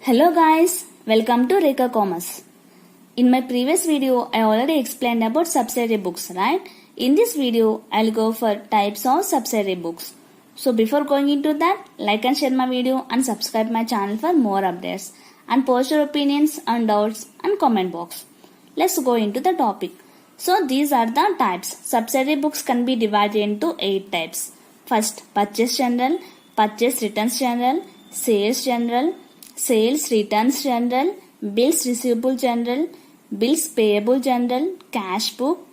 Hello guys, welcome to Rekha Commerce. In my previous video, I already explained about subsidiary books, right? In this video, I'll go for types of subsidiary books. So before going into that, like and share my video and subscribe my channel for more updates. And post your opinions and doubts and comment box. Let's go into the topic. So these are the types. Subsidiary books can be divided into 8 types. First, purchase general, purchase returns general, sales general, sales returns general, bills receivable general, bills payable general, cash book,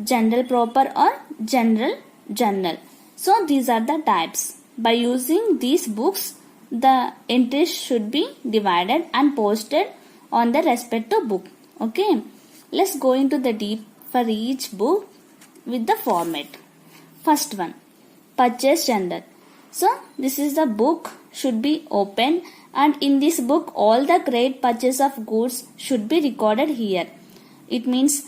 general proper or general journal. So these are the types. By using these books, the entries should be divided and posted on the respective book. Okay, let's go into the deep for each book with the format. First one, purchase general. So this is the book should be open, and in this book all the credit purchase of goods should be recorded here. It means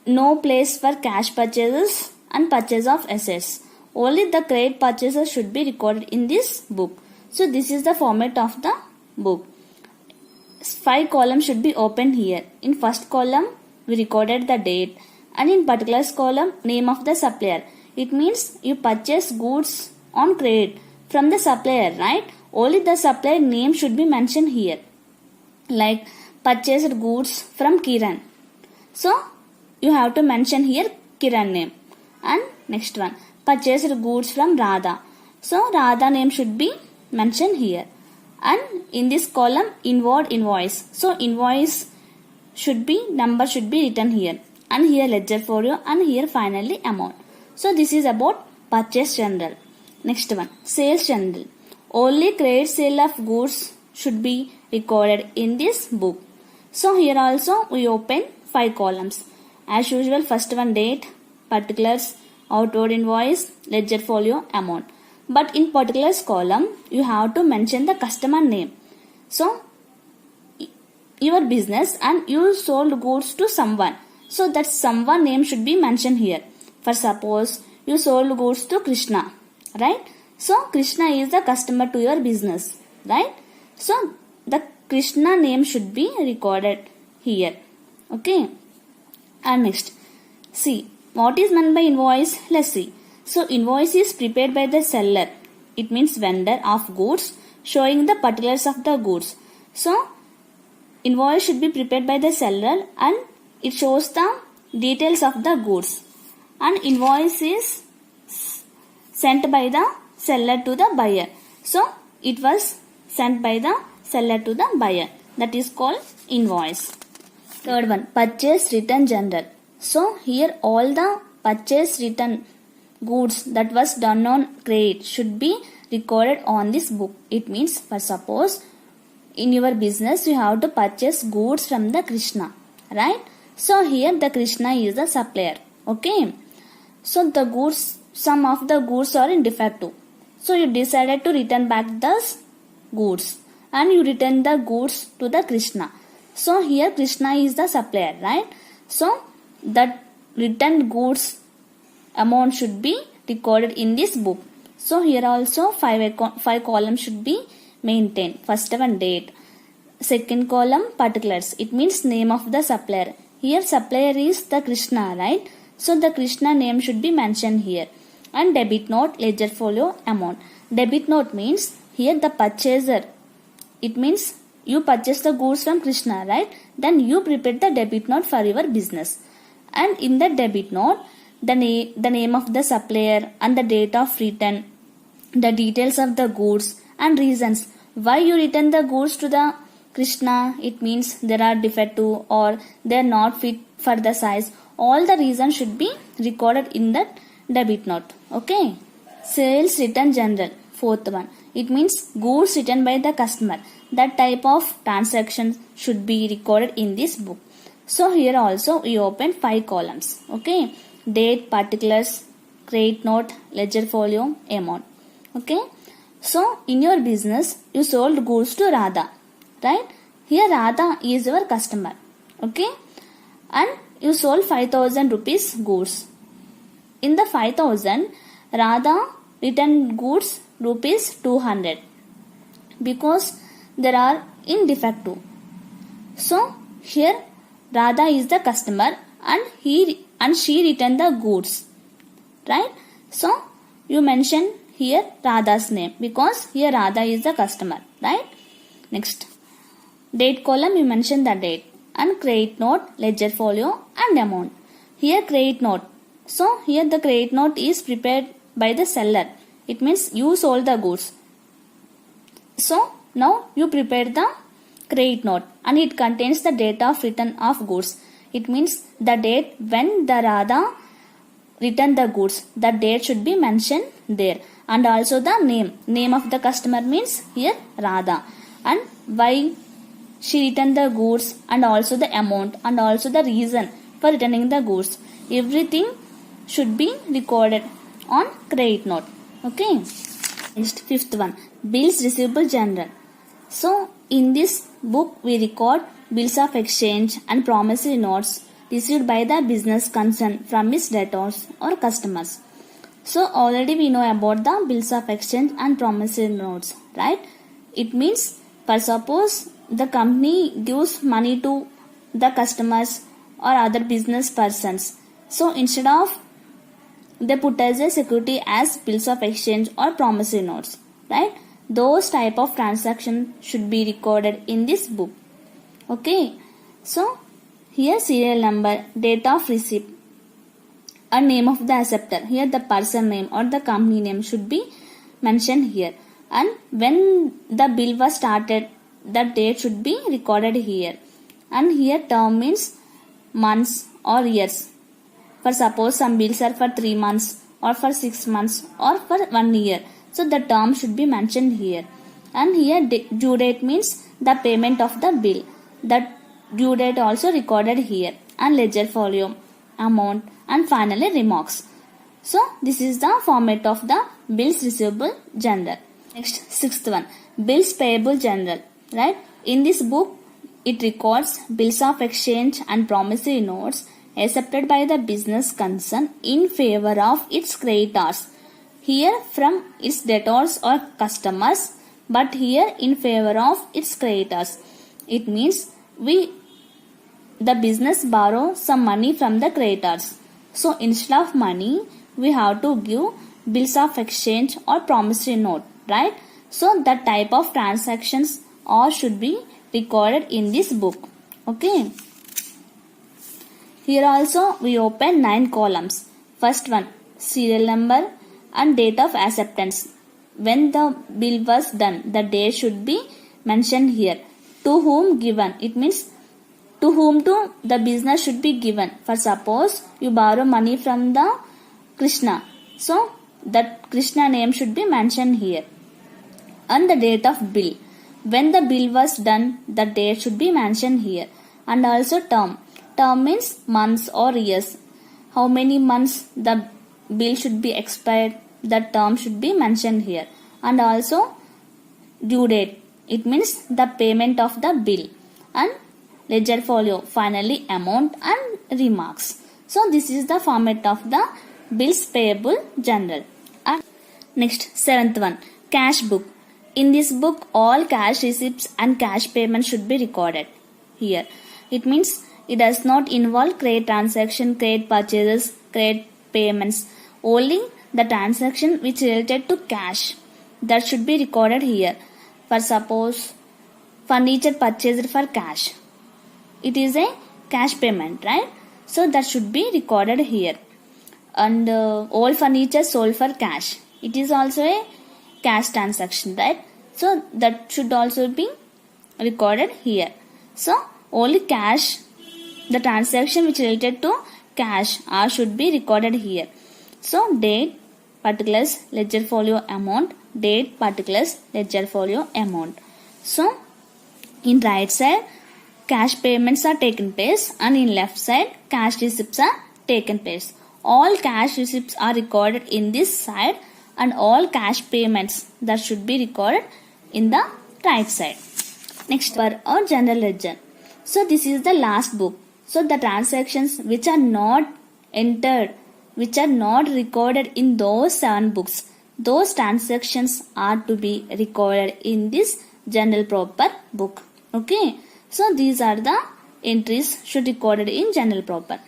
no place for cash purchases and purchase of assets. Only the credit purchases should be recorded in this book. So this is the format of the book. 5 columns should be open here. In first column we recorded the date, and in particulars column name of the supplier. It means you purchase goods on credit from the supplier, right? Only the supplier name should be mentioned here. Like purchased goods from Kiran. So you have to mention here Kiran name. And next one, purchased goods from Radha. So Radha name should be mentioned here. And in this column inward invoice. So invoice should be, number should be written here. And here ledger folio, and here finally amount. So this is about purchase general. Next one, sales general. Only credit sale of goods should be recorded in this book. So here also we open 5 columns. As usual, first one date, particulars, outward invoice, ledger folio, amount. But in particulars column, you have to mention the customer name. So your business and you sold goods to someone. So that someone name should be mentioned here. For suppose you sold goods to Krishna, right? So Krishna is the customer to your business, right? So the Krishna name should be recorded here. Okay. And next, see what is meant by invoice. Let's see. So invoice is prepared by the seller. It means vendor of goods, showing the particulars of the goods. So invoice should be prepared by the seller and it shows the details of the goods. And invoice is sent by the seller to the buyer. So it was sent by the seller to the buyer. That is called invoice. Third one, purchase return general. So here all the purchase return goods that was done on credit should be recorded on this book. It means, for suppose in your business you have to purchase goods from the Krishna, right? So here the Krishna is the supplier. Okay. So the goods, some of the goods are in defective. So you decided to return back the goods and you return the goods to the Krishna. So here Krishna is the supplier, right? So that returned goods amount should be recorded in this book. So here also 5 columns should be maintained. First one date. Second column particulars. It means name of the supplier. Here supplier is the Krishna, right? So the Krishna name should be mentioned here. And debit note, ledger folio, amount. Debit note means here the purchaser. It means you purchase the goods from Krishna, right? Then you prepare the debit note for your business. And in the debit note, the name of the supplier and the date of return, the details of the goods and reasons why you return the goods to the Krishna. It means there are defective or they are not fit for the size. All the reasons should be recorded in that debit note. Okay. Sales return general. Fourth one. It means goods returned by the customer. That type of transaction should be recorded in this book. So here also we open 5 columns. Okay. Date, particulars, credit note, ledger folio, amount. Okay. So in your business you sold goods to Radha, right? Here Radha is your customer. Okay. And you sold 5,000 rupees goods. In the 5,000, Radha returned goods rupees 200. Because there are in defective. So here Radha is the customer and she returned the goods, right? So you mention here Radha's name because here Radha is the customer, right? Next, date column you mention the date, and credit note, ledger folio and amount. Here credit note. So here the credit note is prepared by the seller. It means you sold the goods. So now you prepare the credit note and it contains the date of return of goods. It means the date when the Radha returned the goods. The date should be mentioned there, and also the name of the customer means here Radha, and why she returned the goods, and also the amount, and also the reason for returning the goods. Everything should be recorded on credit note. Okay. Next, fifth one, bills receivable journal. So in this book we record bills of exchange and promissory notes received by the business concerned from its debtors or customers. So already we know about the bills of exchange and promissory notes, right? It means, for suppose the company gives money to the customers or other business persons. So instead of they put as a security as bills of exchange or promissory notes, right? Those type of transactions should be recorded in this book. Okay. So here serial number, date of receipt and name of the acceptor. Here the person name or the company name should be mentioned here. And when the bill was started, the date should be recorded here. And here term means months or years. For suppose some bills are for 3 months or for 6 months or for 1 year. So the term should be mentioned here. And here due date means the payment of the bill. The due date also recorded here. And ledger folio, amount, and finally remarks. So this is the format of the bills receivable journal. Next, sixth one, bills payable journal, right? In this book it records bills of exchange and promissory notes accepted by the business concern in favor of its creditors. Here from its debtors or customers, but here in favor of its creditors. It means the business borrow some money from the creditors. So instead of money, we have to give bills of exchange or promissory note, right? So that type of transactions all should be recorded in this book. Okay. Here also we open 9 columns. First one, serial number and date of acceptance. When the bill was done, the date should be mentioned here. To whom given, it means to whom to the business should be given. For suppose you borrow money from the Krishna, so that Krishna name should be mentioned here. And the date of bill. When the bill was done, the date should be mentioned here. And also term. Term means months or years. How many months the bill should be expired, the term should be mentioned here. And also due date. It means the payment of the bill. And ledger folio, finally amount and remarks. So this is the format of the bills payable journal. And next, seventh one, cash book. In this book all cash receipts and cash payments should be recorded here. It means it does not involve credit transaction, credit purchases, credit payments. Only the transaction which related to cash, that should be recorded here. For suppose furniture purchased for cash, it is a cash payment, right? So that should be recorded here. And all furniture sold for cash, it is also a cash transaction, right? So that should also be recorded here. So only cash, the transaction which related to cash should be recorded here. So date, particulars, ledger folio amount, date, particulars, ledger folio amount. So in right side cash payments are taken place, and in left side cash receipts are taken place. All cash receipts are recorded in this side, and all cash payments that should be recorded in the right side. Next, for our general ledger. So this is the last book. So the transactions which are not entered, which are not recorded in those 7 books, those transactions are to be recorded in this general proper book. Okay, so these are the entries should recorded in journal proper.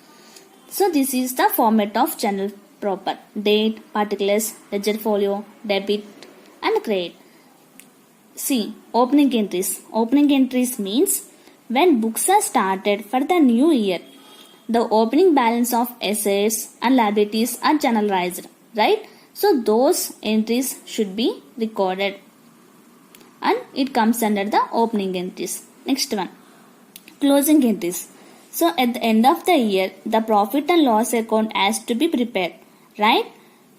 So this is the format of journal proper: date, particulars, ledger folio, debit and credit. See, opening entries. Opening entries means when books are started for the new year, the opening balance of assets and liabilities are generalized, right? So those entries should be recorded and it comes under the opening entries. Next one, closing entries. So at the end of the year, the profit and loss account has to be prepared, right?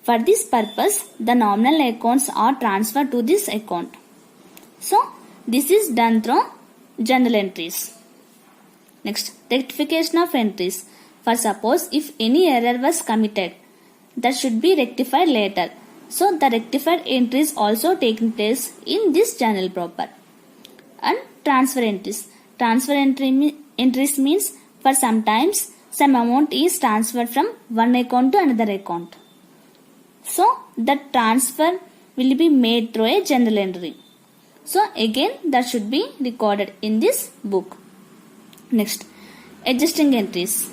For this purpose, the nominal accounts are transferred to this account. So this is done through journal entries. Next, rectification of entries. For suppose if any error was committed, that should be rectified later. So the rectified entries also taking place in this journal proper. And transfer entries. Transfer entries means for sometimes some amount is transferred from one account to another account. So the transfer will be made through a journal entry. So again that should be recorded in this book. Next, adjusting entries.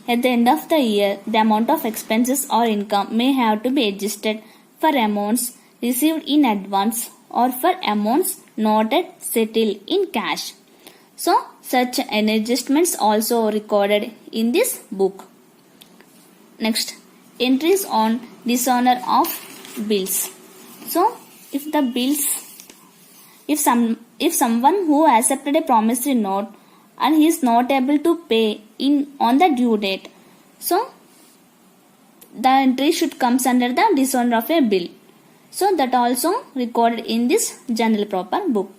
At the end of the year, the amount of expenses or income may have to be adjusted for amounts received in advance or for amounts not yet settled in cash. So such adjustments also recorded in this book. Next, entries on dishonor of bills. So if the bills, if someone who accepted a promissory note and he is not able to pay on the due date, so the entry should comes under the dishonor of a bill. So that also recorded in this journal proper book.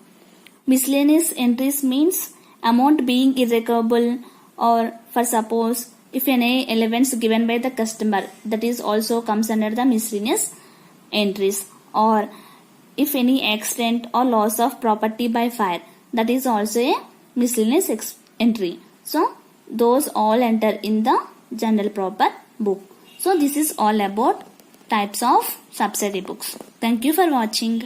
Miscellaneous entries means amount being irrecoverable, or for suppose if any allowance given by the customer, that is also comes under the miscellaneous entries, or if any accident or loss of property by fire, that is also a miscellaneous entry. So those all enter in the journal proper book. So this is all about types of subsidiary books. Thank you for watching.